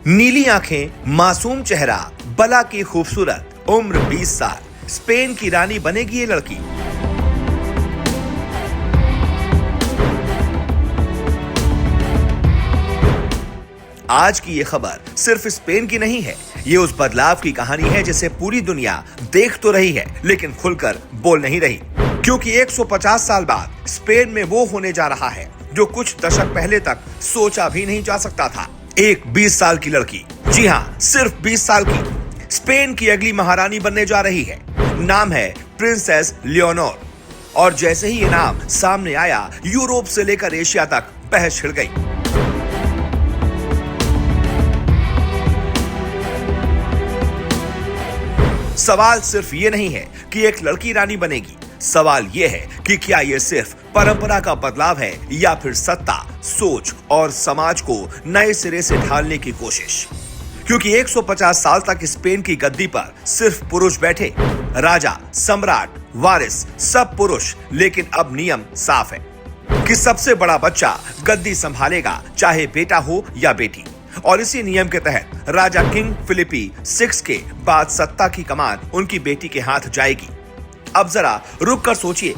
नीली आंखें, मासूम चेहरा, बला की खूबसूरत, उम्र 20 साल, स्पेन की रानी बनेगी ये लड़की। आज की ये खबर सिर्फ स्पेन की नहीं है, ये उस बदलाव की कहानी है जिसे पूरी दुनिया देख तो रही है लेकिन खुलकर बोल नहीं रही, क्योंकि 150 साल बाद स्पेन में वो होने जा रहा है जो कुछ दशक पहले तक सोचा भी नहीं जा सकता था। एक 20 साल की लड़की, जी हाँ, सिर्फ 20 साल की, स्पेन की अगली महारानी बनने जा रही है। नाम है प्रिंसेस लियोनोर। और जैसे ही ये नाम सामने आया, यूरोप से लेकर एशिया तक बहस छिड़ गई। सवाल सिर्फ ये नहीं है कि एक लड़की रानी बनेगी, सवाल ये है कि क्या ये सिर्फ परंपरा का बदलाव है या फिर सत्ता, सोच और समाज को नए सिरे से ढालने की कोशिश। क्योंकि 150 साल तक स्पेन की गद्दी पर सिर्फ पुरुष बैठे, राजा, सम्राट, वारिस, सब पुरुष, लेकिन अब नियम साफ है कि सबसे बड़ा बच्चा गद्दी संभालेगा, चाहे बेटा हो या बेटी। और इसी नियम के तहत राजा किंग फिलिपी 6 के बाद सत्ता की कमान उनकी बेटी के हाथ जाएगी। अब जरा रुक कर सोचिए,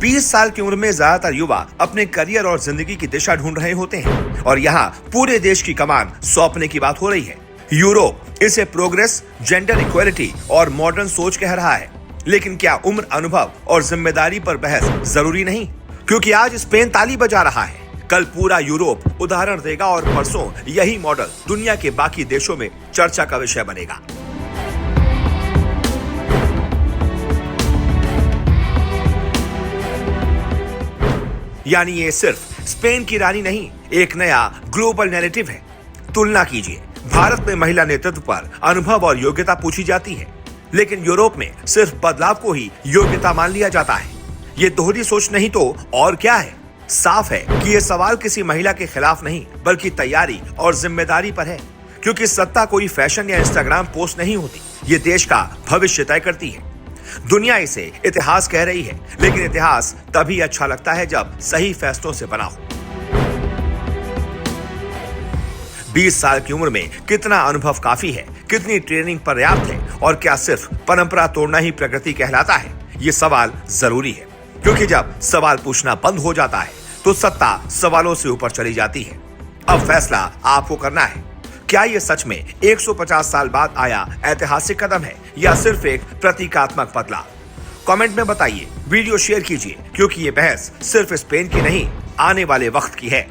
20 साल की उम्र में ज्यादातर युवा अपने करियर और जिंदगी की दिशा ढूंढ रहे होते हैं और यहाँ पूरे देश की कमान सौंपने की बात हो रही है। यूरोप इसे प्रोग्रेस, जेंडर इक्वालिटी और मॉडर्न सोच कह रहा है, लेकिन क्या उम्र, अनुभव और जिम्मेदारी पर बहस जरूरी नहीं? क्योंकि आज स्पेन ताली बजा रहा है, कल पूरा यूरोप उदाहरण देगा और परसों यही मॉडल दुनिया के बाकी देशों में चर्चा का विषय बनेगा। यानी ये सिर्फ स्पेन की रानी नहीं, एक नया ग्लोबल नैरेटिव है। तुलना कीजिए, भारत में महिला नेतृत्व पर अनुभव और योग्यता पूछी जाती है, लेकिन यूरोप में सिर्फ बदलाव को ही योग्यता मान लिया जाता है। ये दोहरी सोच नहीं तो और क्या है? साफ है कि ये सवाल किसी महिला के खिलाफ नहीं, बल्कि तैयारी और जिम्मेदारी पर है। क्योंकि सत्ता कोई फैशन या इंस्टाग्राम पोस्ट नहीं होती, ये देश का भविष्य तय करती है। दुनिया इसे इतिहास कह रही है, लेकिन इतिहास तभी अच्छा लगता है जब सही फैसलों से बना हो। 20 साल की उम्र में कितना अनुभव काफी है, कितनी ट्रेनिंग पर्याप्त है, और क्या सिर्फ परंपरा तोड़ना ही प्रगति कहलाता है? ये सवाल जरूरी है, क्योंकि जब सवाल पूछना बंद हो जाता है तो सत्ता सवालों से ऊपर चली जाती है। अब फैसला आपको करना है, क्या ये सच में 150 साल बाद आया ऐतिहासिक कदम है या सिर्फ एक प्रतीकात्मक बदलाव? कमेंट में बताइए, वीडियो शेयर कीजिए, क्योंकि ये बहस सिर्फ स्पेन की नहीं, आने वाले वक्त की है।